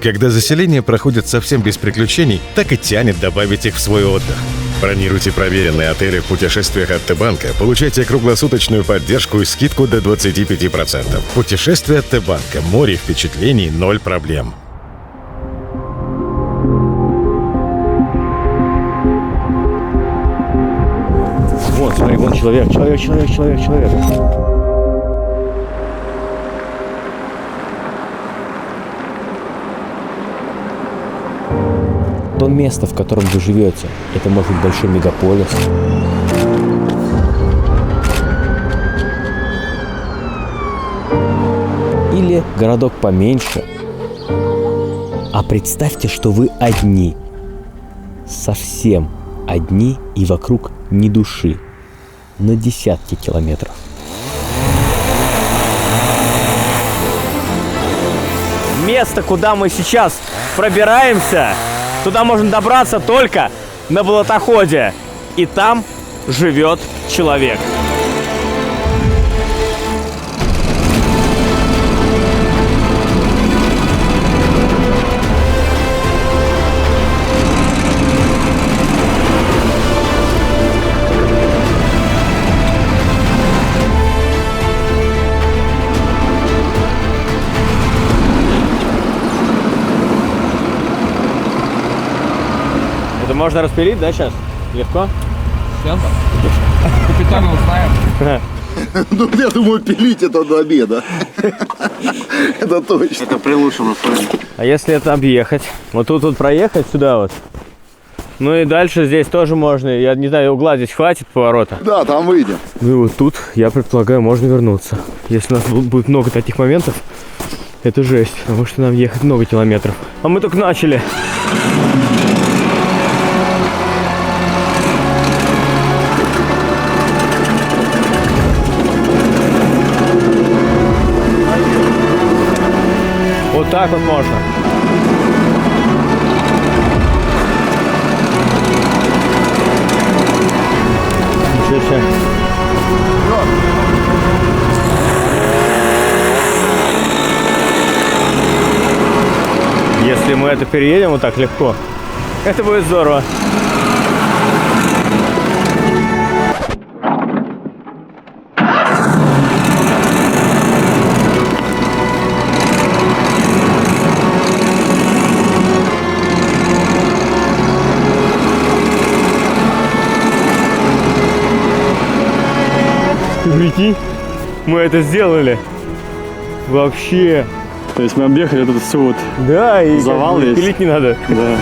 Когда заселение проходит совсем без приключений, так и тянет добавить их в свой отдых. Бронируйте проверенные отели в путешествиях от Т-банка, получайте круглосуточную поддержку и скидку до 25%. Путешествия от Т-банка. Море впечатлений, 0 проблем. Вот, смотри, вон человек. То место, в котором вы живете, это может быть большой мегаполис. Или городок поменьше. А представьте, что вы одни. Совсем одни и вокруг ни души. На десятки километров. Место, куда мы сейчас пробираемся, туда можно добраться только на болотоходе. И там живет человек. Это можно распилить, да, сейчас? Легко? Сейчас. Капитана узнаем. Ну, я думаю, пилить это до обеда. Это точно. Это при лучшем условии. А если это объехать? Вот тут вот проехать сюда вот. Ну и дальше здесь тоже можно. Я не знаю, угла здесь хватит поворота. Да, там выйдем. Ну и вот тут, я предполагаю, можно вернуться. Если у нас будет много таких моментов, это жесть. Потому что нам ехать много километров. А мы только начали. Вот так вот можно. Ничего себе. Если мы это переедем вот так легко, это будет здорово. Прикинь, мы это сделали. Вообще. То есть мы объехали вот это все вот. Да, и завал весь. пилить не надо. Да.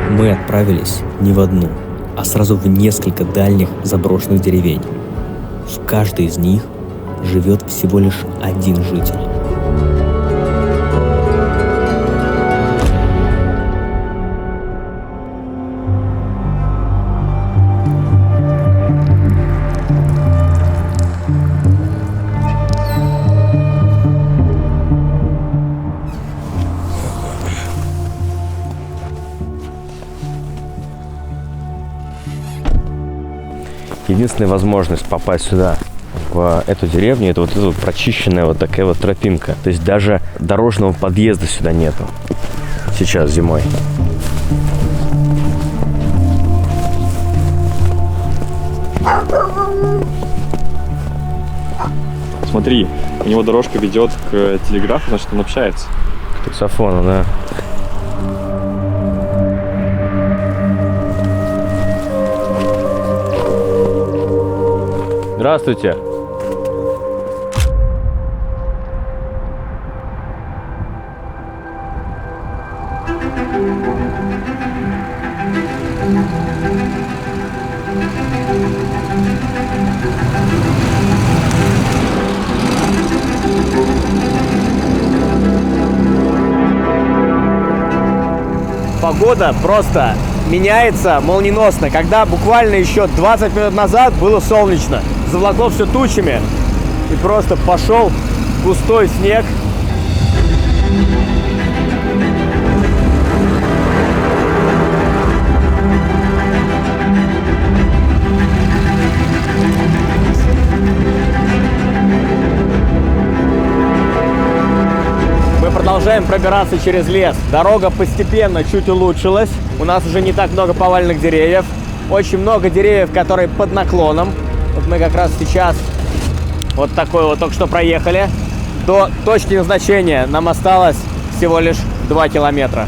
Мы отправились не в одну, а сразу в несколько дальних заброшенных деревень. В каждой из них живет всего лишь один житель. Единственная возможность попасть сюда, в эту деревню, это вот эта вот прочищенная вот такая вот тропинка. То есть даже дорожного подъезда сюда нету. Сейчас зимой. Смотри, у него дорожка ведет к телеграфу, значит он общается. К таксофону, да. Здравствуйте. Погода просто меняется молниеносно. Когда буквально еще 20 минут назад было солнечно. заволокло все тучами. И просто пошел густой снег. Мы продолжаем пробираться через лес. Дорога постепенно чуть улучшилась. У нас уже не так много поваленных деревьев. Очень много деревьев, которые под наклоном. Вот мы как раз сейчас вот такой вот только что проехали. До точки назначения нам осталось всего лишь 2 километра.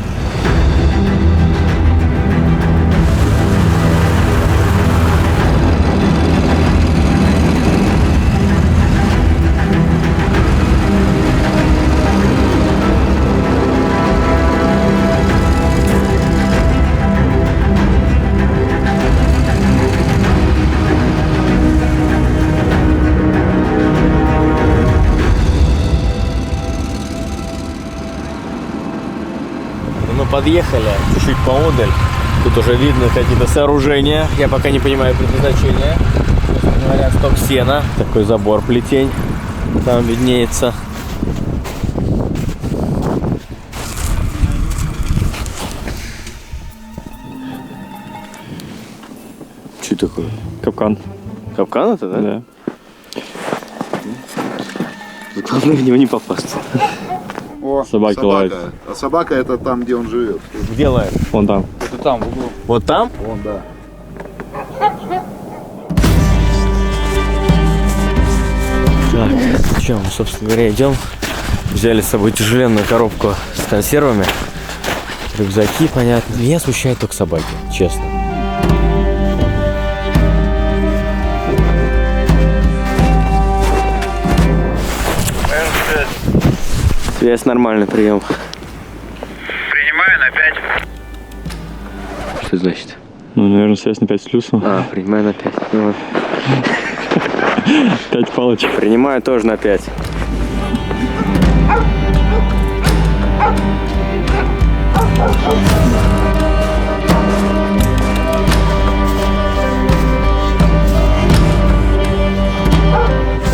Подъехали чуть-чуть поодаль. Тут уже видно какие-то сооружения. Я пока не понимаю предназначения. Честно говоря, сток сена. Такой забор плетень. Там виднеется. Что такое? Капкан. Капкан это, да? Да. Главное в него не попасть. О, Собаки лают. А собака это там, где он живет. Где лает? Вон там. Это там, в углу. Вот там? Вон, да. Так, что, мы, собственно говоря, идем. Взяли с собой тяжеленную коробку с консервами. Рюкзаки, понятно. Меня смущают только собаки, честно. Связь нормальный, прием. Принимаю на 5. Что это значит? Ну, наверное, связь на 5 с плюсом. А, принимаю на 5. Ну, вот. 5 палочек. Принимаю тоже на 5.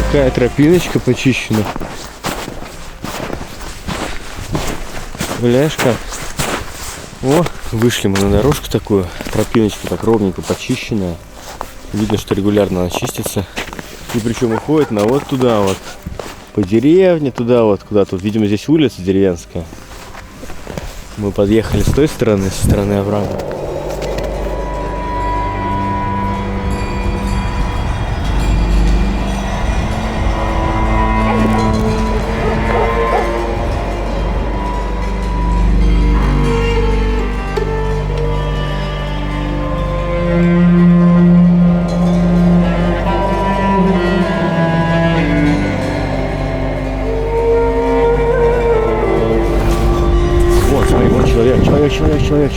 Такая тропиночка почищена. Гуляешь как? О, вышли мы на дорожку такую. Тропиночка так ровненько почищенная. Видно, что регулярно она чистится. И причем уходит на вот туда вот. По деревне туда вот куда-то. Видимо, здесь улица деревенская. Мы подъехали с той стороны, со стороны оврага.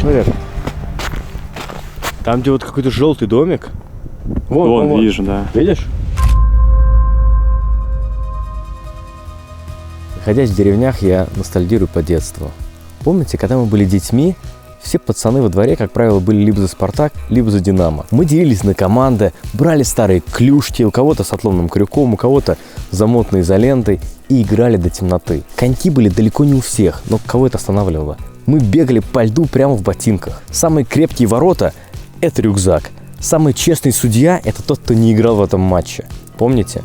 Человек. Там, где вот какой-то желтый домик. Вон, вижу, да. Видишь? Находясь в деревнях, я ностальгирую по детству. Помните, когда мы были детьми, все пацаны во дворе, как правило, были либо за «Спартак», либо за «Динамо». Мы делились на команды, брали старые клюшки, у кого-то с отломным крюком, у кого-то замотной изолентой и играли до темноты. Коньки были далеко не у всех, но кого это останавливало? Мы бегали по льду прямо в ботинках. Самые крепкие ворота – это рюкзак. Самый честный судья – это тот, кто не играл в этом матче. Помните?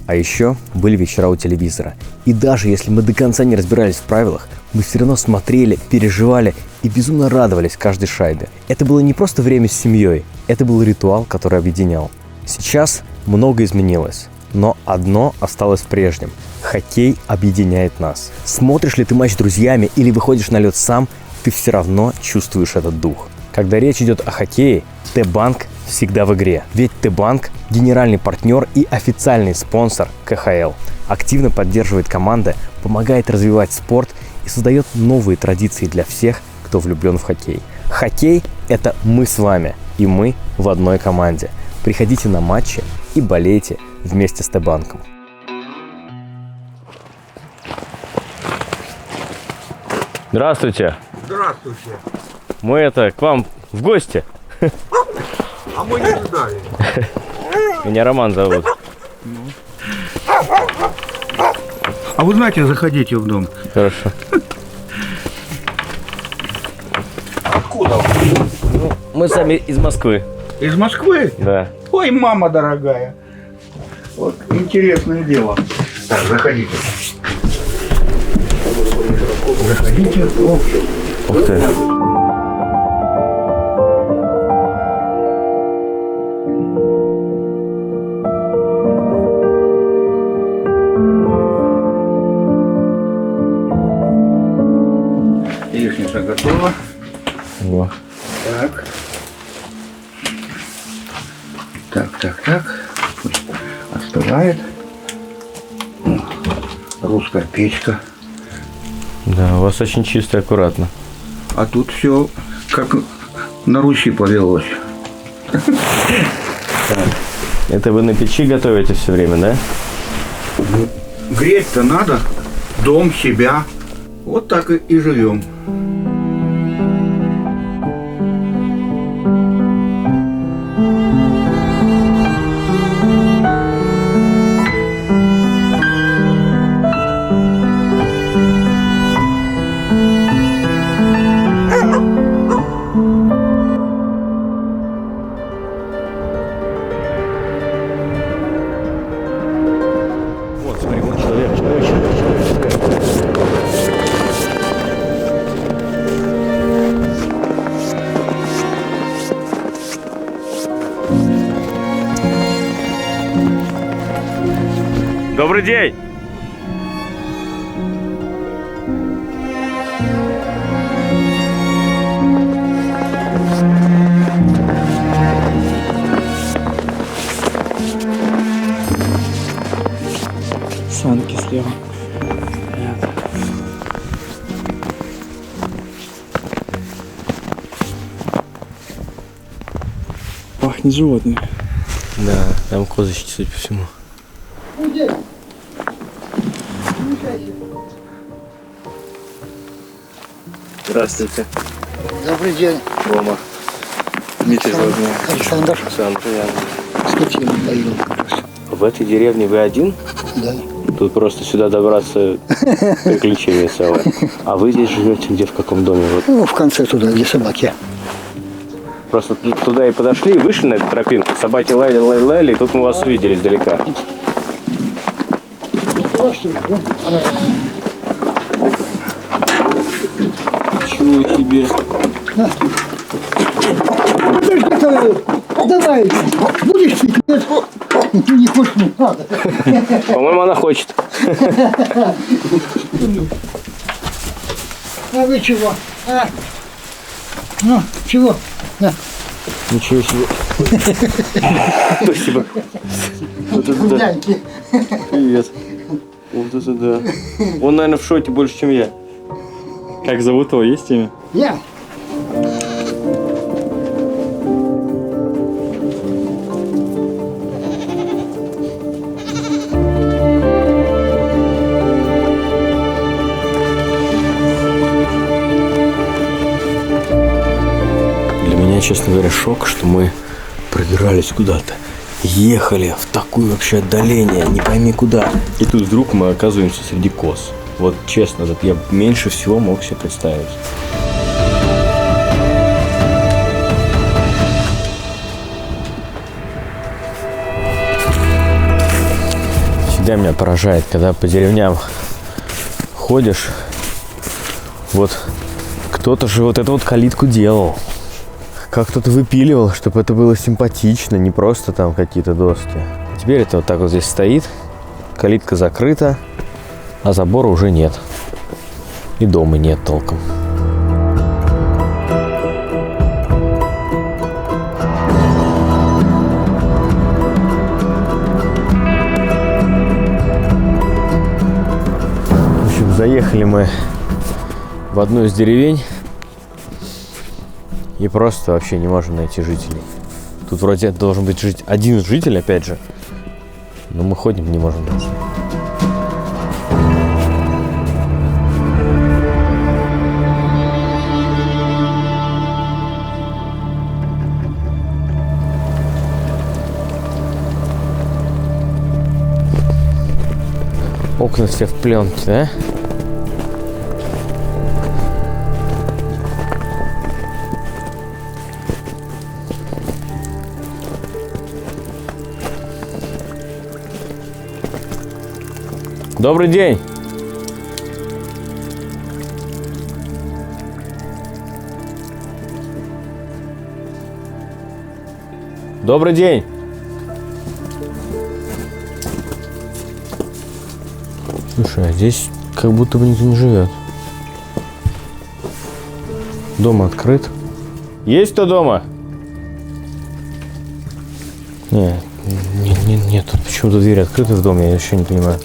А еще были вечера у телевизора. И даже если мы до конца не разбирались в правилах, мы все равно смотрели, переживали и безумно радовались каждой шайбе. Это было не просто время с семьей, это был ритуал, который объединял. Сейчас многое изменилось, но одно осталось прежним. Хоккей объединяет нас. Смотришь ли ты матч с друзьями или выходишь на лед сам, ты все равно чувствуешь этот дух. Когда речь идет о хоккее, Т-банк всегда в игре. Ведь Т-банк – генеральный партнер и официальный спонсор КХЛ. Активно поддерживает команды, помогает развивать спорт и создает новые традиции для всех, кто влюблен в хоккей. Хоккей – это мы с вами, и мы в одной команде. Приходите на матчи и болейте вместе с Т-банком. Здравствуйте. Здравствуйте. Мы к вам в гости. А мы не ждали. Меня Роман зовут. А вы знаете, заходите в дом. Хорошо. Откуда? Ну, мы сами из Москвы. Из Москвы? Да. Ой, мама дорогая. Вот интересное дело. Так, заходите. Заходите. О. Ух ты. Яичница готова. Во. Так. Так. Пусть остывает. Русская печка. Да, у вас очень чисто и аккуратно. А тут все как на Руси повелось. Это вы на печи готовите все время, да? Греть-то надо. Дом, себя. Вот так и живем. Вот, смотри, вон человек. Добрый день! Санки слева. Пахнет животными. Да, там козочки, судя по всему. Здравствуйте. Добрый день. Рома. Дмитрий зовут меня. Александр. Александр, приятно. Скотину поил. В этой деревне вы один? Да. Тут просто сюда добраться приключение целое. А вы здесь живете где, в каком доме? Вот. Ну, в конце туда, где собаки. Просто туда и подошли, и вышли на эту тропинку. Собаки лаяли, и тут мы вас увидели издалека. Чего тебе? Давай, будешь пить? Нет? Не хочешь? Надо. По-моему, она хочет. А вы чего? А? Ну, чего? На. Ничего себе. Спасибо. Вот это да. Привет. Вот это да. Он, наверное, в шоке больше, чем я. Как зовут его, есть имя? Я. Для меня, честно говоря, шок, что мы пробирались куда-то. Ехали в такое вообще отдаление, не пойми куда. И тут вдруг мы оказываемся среди коз. Вот честно, вот я меньше всего мог себе представить. Всегда меня поражает, когда по деревням ходишь, вот кто-то же вот эту вот калитку делал. Как кто-то выпиливал, чтобы это было симпатично, не просто там какие-то доски. Теперь это вот так вот здесь стоит, калитка закрыта, а забора уже нет. И дома нет толком. В общем, заехали мы в одну из деревень и просто вообще не можем найти жителей. Тут вроде должен быть жить один житель, опять же, но мы ходим, не можем найти. Окна все в пленке, да? Добрый день! Добрый день! Слушай, а здесь как будто бы никто не живет. Дом открыт. Есть кто дома? Нет, тут почему-то дверь открыта в дом, я еще не понимаю.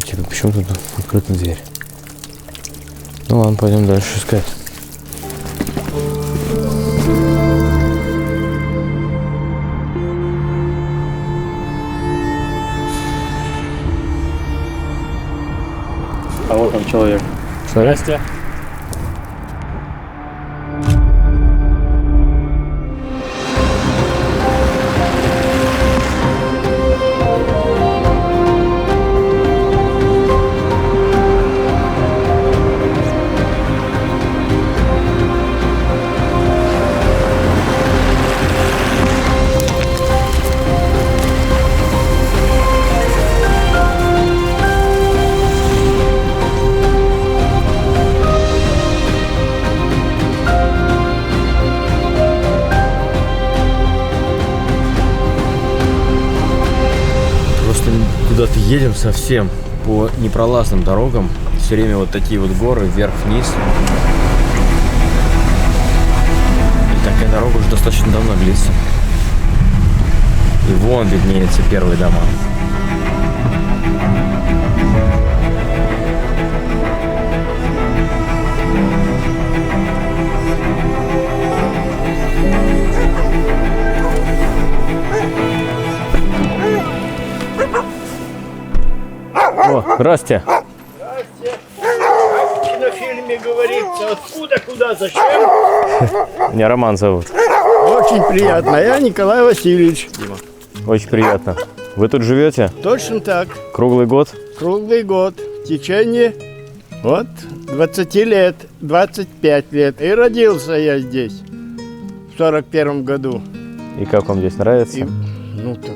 Типа, почему тут открыта дверь? Ну ладно, пойдем дальше искать. А вот там человек. Здрасте. Куда-то едем совсем по непролазным дорогам. Все время вот такие вот горы, вверх-вниз. И такая дорога уже достаточно давно длится. И вон виднеются первые дома. О, здрасте. Здрасте. В кинофильме говорится, откуда, куда, зачем. Меня Роман зовут. Очень приятно. Я Николай Васильевич. Дима. Очень приятно. Вы тут живете? Точно так. Круглый год? Круглый год. В течение 20 лет, 25 лет. И родился я здесь в 41 году. И как вам здесь нравится? Так,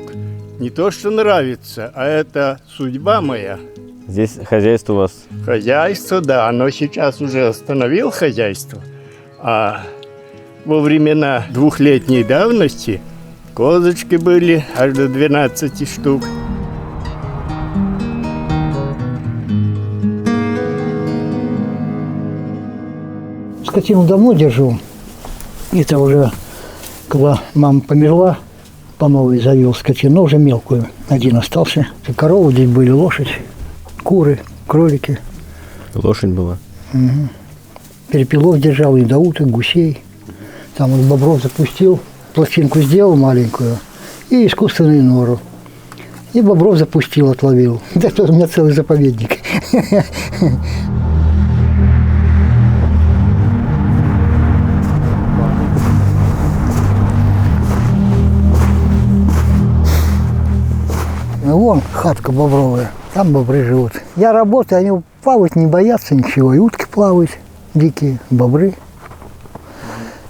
не то, что нравится, а это судьба моя. Здесь хозяйство у вас? Хозяйство, да, но сейчас уже остановил хозяйство. А во времена двухлетней давности козочки были аж до 12 штук. Скотину давно держу. Это уже, когда мама померла, по новой завел скотину, но уже мелкую. Один остался. Коровы здесь были, лошадь, куры, кролики. Лошадь была? Угу. Перепелов держал, и дауток, гусей. Там вот бобров запустил, пластинку сделал маленькую и искусственную нору. И бобров запустил, отловил. Это у меня целый заповедник. Вон хатка бобровая, там бобры живут. Я работаю, они плавать не боятся ничего, и утки плавают дикие, бобры.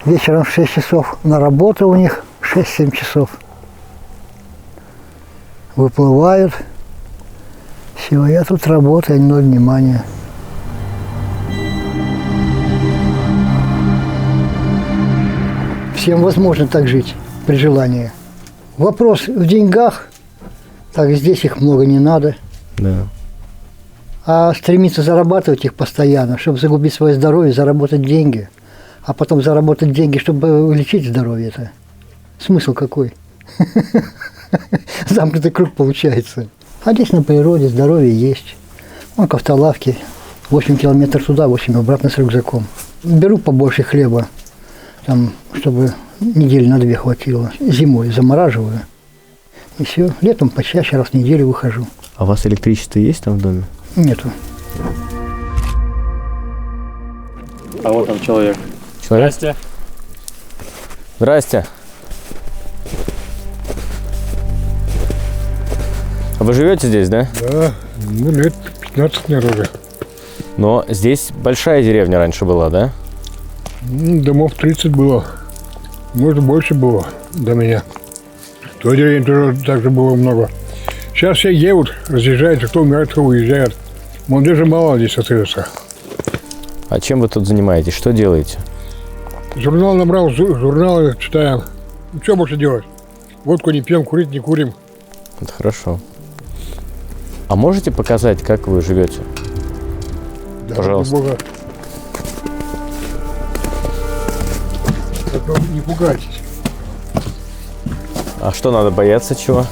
Вечером в 6 часов на работу у них, 6-7 часов. Выплывают. Все, я тут работаю, ноль внимания. Всем возможно так жить, при желании. Вопрос в деньгах. Так, здесь их много не надо. Да. А стремиться зарабатывать их постоянно, чтобы загубить свое здоровье, заработать деньги. А потом заработать деньги, чтобы лечить здоровье-то. Смысл какой? Замкнутый круг получается. А здесь на природе здоровье есть. Вон к автолавке. 8 километров туда, 8 обратно с рюкзаком. Беру побольше хлеба, там, чтобы недели на 2 хватило. Зимой замораживаю. И все. Летом почаще, раз в неделю выхожу. А у вас электричество есть там в доме? Нету. А вот там человек. Человек? Здрасте. Здрасте. Вы живете здесь, да? Да, ну лет 15 наверное. Но здесь большая деревня раньше была, да? Домов 30 было. Может, больше было до меня. В той деревне тоже так же было много. Сейчас все едут, разъезжаются, кто умирает, кто уезжает. Молодежи мало здесь остается. А чем вы тут занимаетесь? Что делаете? Журнал набрал, журналы читаем. Ну, что больше делать? Водку не пьем, курить не курим. Это хорошо. А можете показать, как вы живете? Да, пожалуйста. Бога. Только не пугайтесь. А что, надо бояться чего?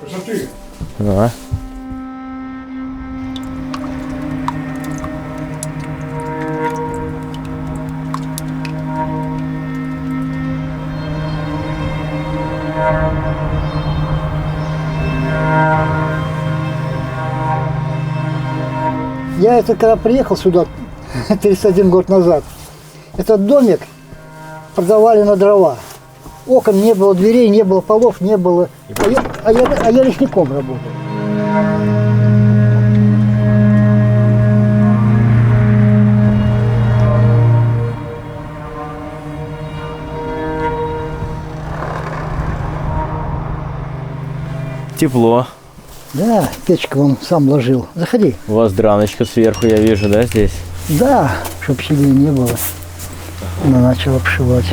Красоты. А. Я когда приехал сюда 31 год назад, этот домик продавали на дрова. Окон не было, дверей не было, полов не было. А я лесником работал. Тепло. Да, печка вон сам ложил. Заходи. У вас драночка сверху, я вижу, да, здесь? Да, чтоб себе не было. Она начала обшивать.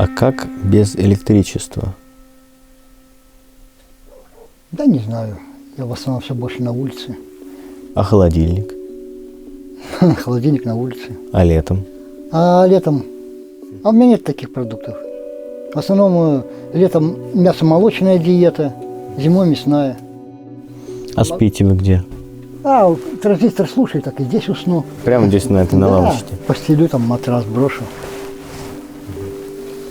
А как без электричества? Да не знаю. Я в основном все больше на улице. А холодильник? Холодильник на улице. А летом? А летом? А у меня нет таких продуктов. В основном летом мясо-молочная диета, зимой мясная. А спите вы где? А, транзистор слушай, так и здесь усну. Прямо здесь, на этой на лавочке? Постелю, там матрас брошу.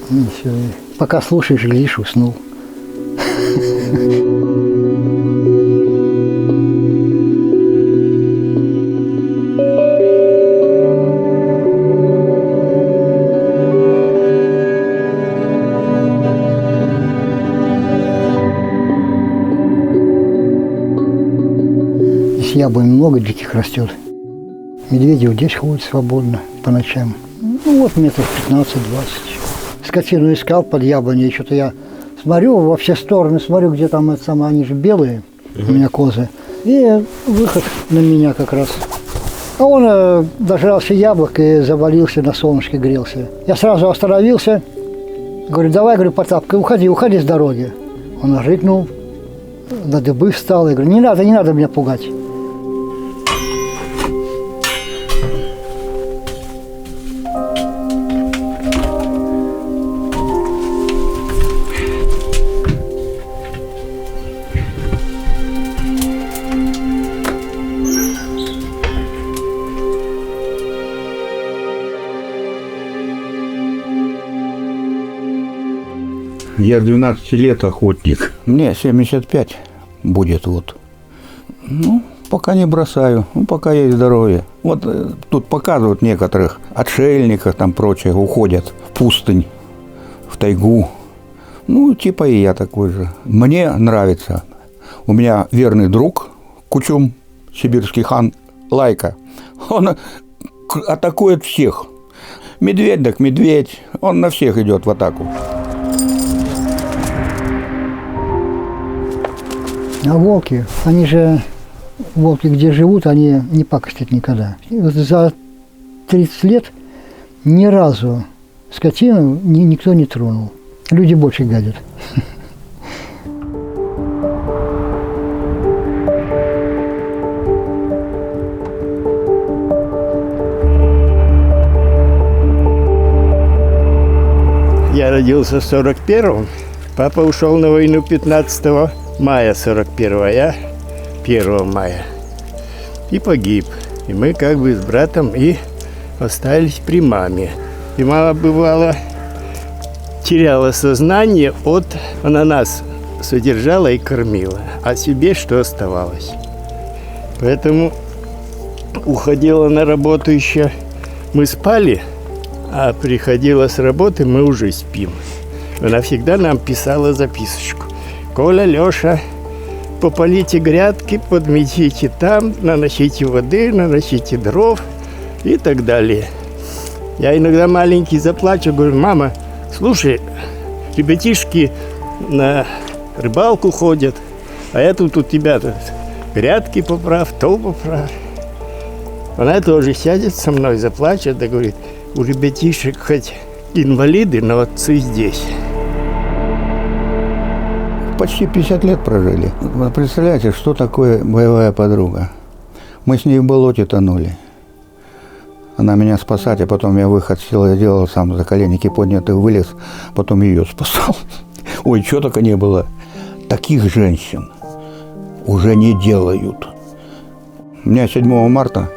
И все. Пока слушаешь, глядишь, уснул. Здесь яблонь много диких растет. Медведи вот здесь ходят свободно по ночам. Ну вот метров 15-20. Скотину искал под яблоней, что-то я смотрю во все стороны, смотрю, где там это самое, они же белые, у меня козы. И выход на меня как раз. А он дожрался яблок и завалился, на солнышке грелся. Я сразу остановился, говорю, давай, говорю, Потапка, уходи с дороги. Он рыкнул, на дыбы встал, я говорю, не надо меня пугать. Я 12 лет охотник. Мне 75 будет вот. Ну, пока не бросаю, ну, пока есть здоровье. Вот тут показывают некоторых отшельников, там прочее, уходят в пустынь, в тайгу. Ну, типа и я такой же. Мне нравится. У меня верный друг, Кучум, сибирский хан, Лайка. Он атакует всех. Медведь так медведь, он на всех идет в атаку. А волки, они же, волки где живут, они не пакостят никогда. И вот за 30 лет ни разу скотину никто не тронул. Люди больше гадят. Я родился в 41-м. Папа ушел на войну 15 мая 41-го, а я 1 мая. И погиб. И мы как бы с братом и остались при маме. И мама бывала теряла сознание она нас содержала и кормила, а себе что оставалось. Поэтому уходила на работу еще, мы спали, а приходила с работы, мы уже спим. Она всегда нам писала записочку. Коля, Леша, попалите грядки, подметите там, наносите воды, наносите дров и так далее. Я иногда маленький заплачу, говорю: мама, слушай, ребятишки на рыбалку ходят, а я тут у тебя грядки поправ, то поправ. Она тоже сядет со мной, заплачет, да говорит: у ребятишек хоть инвалиды, но отцы здесь. Почти 50 лет прожили. Вы представляете, что такое боевая подруга? Мы с ней в болоте тонули. Она меня спасать, а потом я выход сел, я делал сам, за коленники поднятый, вылез, потом ее спасал. Ой, что только не было. Таких женщин уже не делают. У меня 7 марта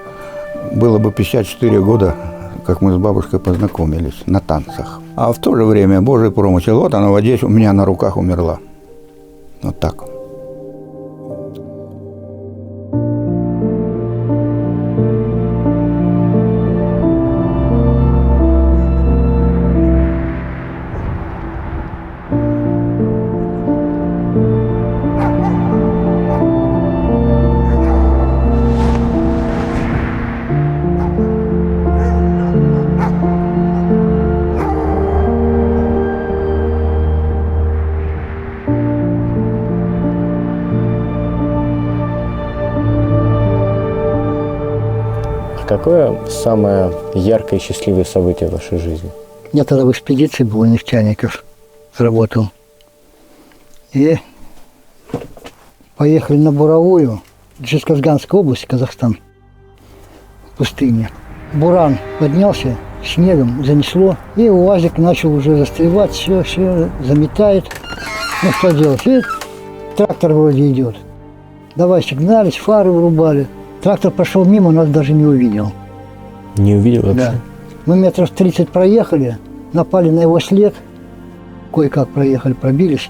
было бы 54 года, как мы с бабушкой познакомились на танцах. А в то же время, Божий промысел, вот она вот здесь у меня на руках умерла. Вот так. Какое самое яркое и счастливое событие в вашей жизни? Я тогда в экспедиции был, нефтяников работал. И поехали на Буровую, Жезказганская область, Казахстан, в пустыне. Буран поднялся, снегом занесло, и УАЗик начал уже застревать, все заметает. Ну что делать? И трактор вроде идет. Давай сигналить, фары вырубали. Трактор прошел мимо, нас даже не увидел. Не увидел вообще? Да. Мы метров 30 проехали, напали на его след, кое-как проехали, пробились,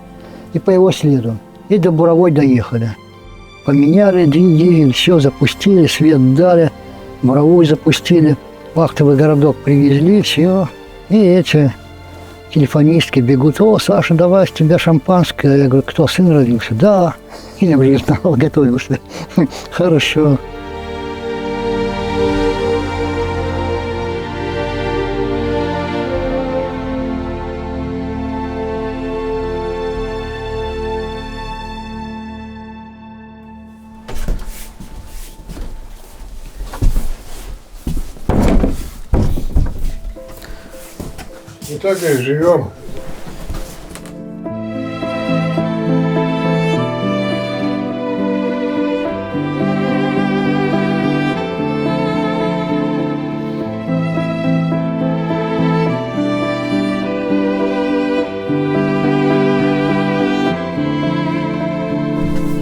и по его следу. И до Буровой доехали. Поменяли двигатель, все запустили, свет дали, Буровую запустили, вахтовый городок привезли, все. И эти телефонистки бегут: о, Саша, давай с тебя шампанское. Я говорю: кто, сын родился? Да. Я уже знал, готовился. Хорошо. И так и живем.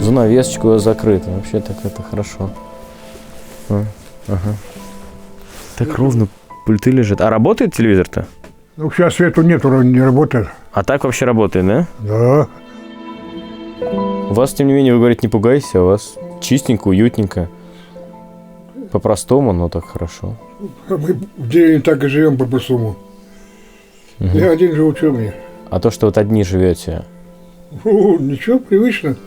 Занавесочку закрыта. Вообще так это хорошо. Ага. Так ровно пульты лежат. А работает телевизор-то? Ну, сейчас свету нету, не работает. А так вообще работает, да? Да. У вас, тем не менее, вы говорите, не пугайся, у вас чистенько, уютненько. По-простому, но так хорошо. Мы в деревне так и живем по-простому. Угу. Я один живу, что мне? А то, что вот одни живете? Ничего, привычно.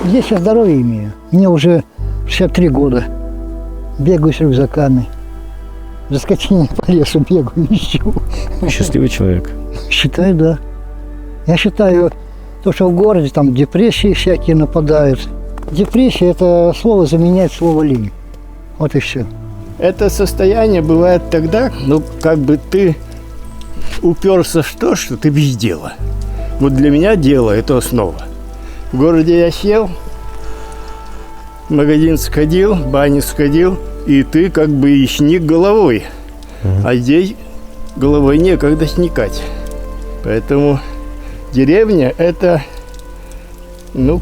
Здесь я здоровье имею. Мне уже 63 года. Бегаю с рюкзаками. За скотиной по лесу бегаю, ищу. Счастливый человек. Считаю, да. Я считаю, то, что в городе там депрессии всякие нападают. Депрессия – это слово заменяет слово лень. Вот и все. Это состояние бывает тогда, как бы ты уперся в то, что ты без дела. Вот для меня дело – это основа. В городе я сел, в магазин сходил, в баню сходил, и ты как бы и сник головой. А здесь головой некогда сникать. Поэтому деревня – это,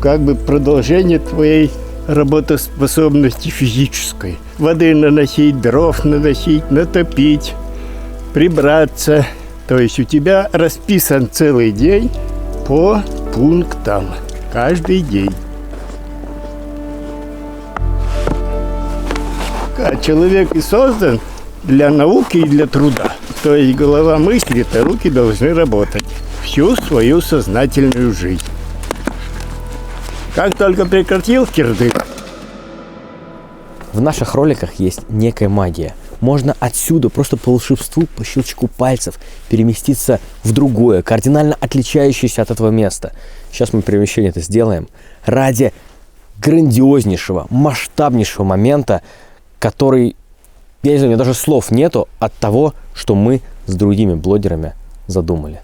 как бы продолжение твоей работоспособности физической. Воды наносить, дров наносить, натопить, прибраться. То есть у тебя расписан целый день по пунктам. Каждый день. А человек и создан для науки и для труда. То есть голова мыслит, а руки должны работать всю свою сознательную жизнь. Как только прекратил кирдык. В наших роликах есть некая магия. Можно отсюда просто по волшебству, по щелчку пальцев переместиться в другое, кардинально отличающееся от этого места. Сейчас мы перемещение это сделаем ради грандиознейшего, масштабнейшего момента, который, я не знаю, у меня даже слов нету от того, что мы с другими блогерами задумали.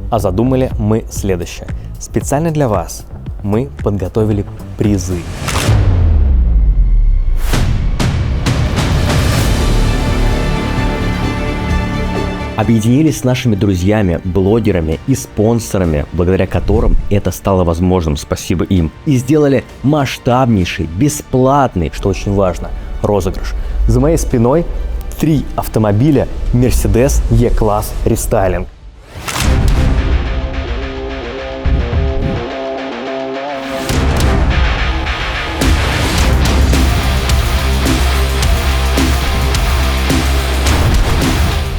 А задумали мы следующее. Специально для вас мы подготовили призы. Объединились с нашими друзьями, блогерами и спонсорами, благодаря которым это стало возможным, спасибо им, и сделали масштабнейший, бесплатный, что очень важно, розыгрыш. За моей спиной 3 автомобиля Mercedes E-класс рестайлинг.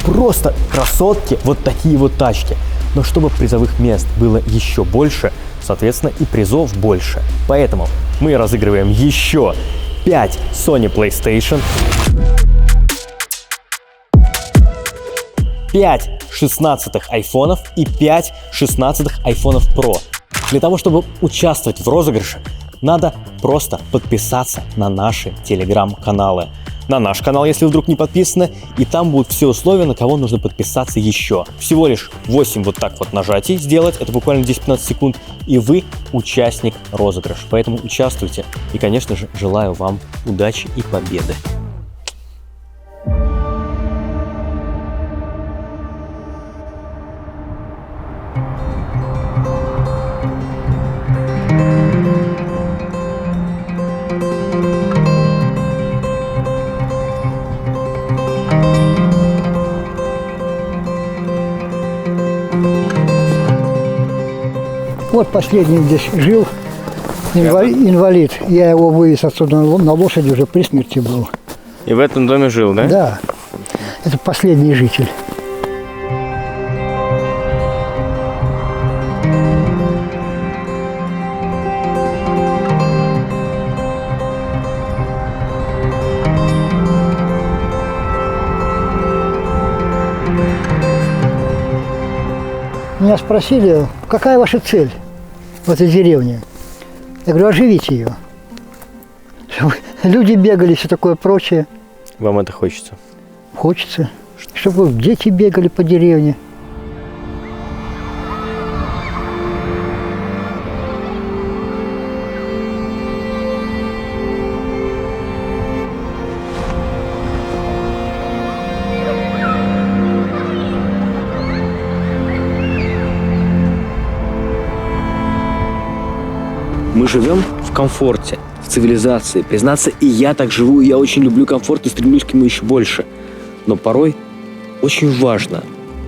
Просто красотки, вот такие вот тачки. Но чтобы призовых мест было еще больше, соответственно, и призов больше. Поэтому мы разыгрываем еще 5 Sony PlayStation, 5 16-х айфонов и 5 16-х айфонов Pro. Для того, чтобы участвовать в розыгрыше, надо просто подписаться на наши телеграм-каналы. На наш канал, если вы вдруг не подписаны, и там будут все условия, на кого нужно подписаться еще. Всего лишь 8 вот так вот нажатий сделать, это буквально 10-15 секунд, и вы участник розыгрыша. Поэтому участвуйте, и, конечно же, желаю вам удачи и победы. Вот последний здесь жил, инвалид. Я его вывез отсюда на лошади, уже при смерти был. И в этом доме жил, да? Да. Это последний житель. Меня спросили, какая ваша цель в этой деревне? Я говорю, оживите ее. Чтобы люди бегали, все такое прочее. Вам это хочется? Хочется. Чтобы дети бегали по деревне. Мы живем в комфорте, в цивилизации. Признаться, и я так живу, и я очень люблю комфорт и стремлюсь к нему еще больше. Но порой очень важно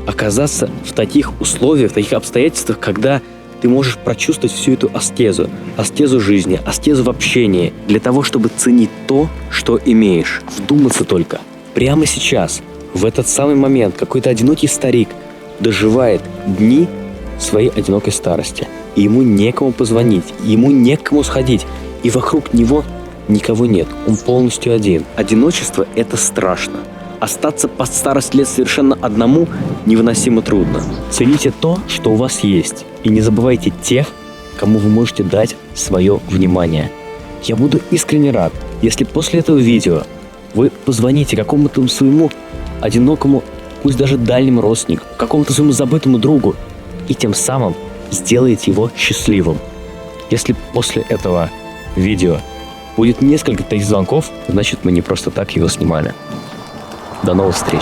оказаться в таких условиях, в таких обстоятельствах, когда ты можешь прочувствовать всю эту аскезу жизни, аскезу в общении, для того, чтобы ценить то, что имеешь. Вдуматься только. Прямо сейчас, в этот самый момент, какой-то одинокий старик доживает дни своей одинокой старости. И ему некому позвонить, ему некому сходить. И вокруг него никого нет. Он полностью один. Одиночество – это страшно. Остаться под старость лет совершенно одному невыносимо трудно. Цените то, что у вас есть, и не забывайте тех, кому вы можете дать свое внимание. Я буду искренне рад, если после этого видео вы позвоните какому-то своему одинокому, пусть даже дальнему родственнику, какому-то своему забытому другу, и тем самым сделаете его счастливым. Если после этого видео будет несколько таких звонков, значит мы не просто так его снимали. До новых встреч!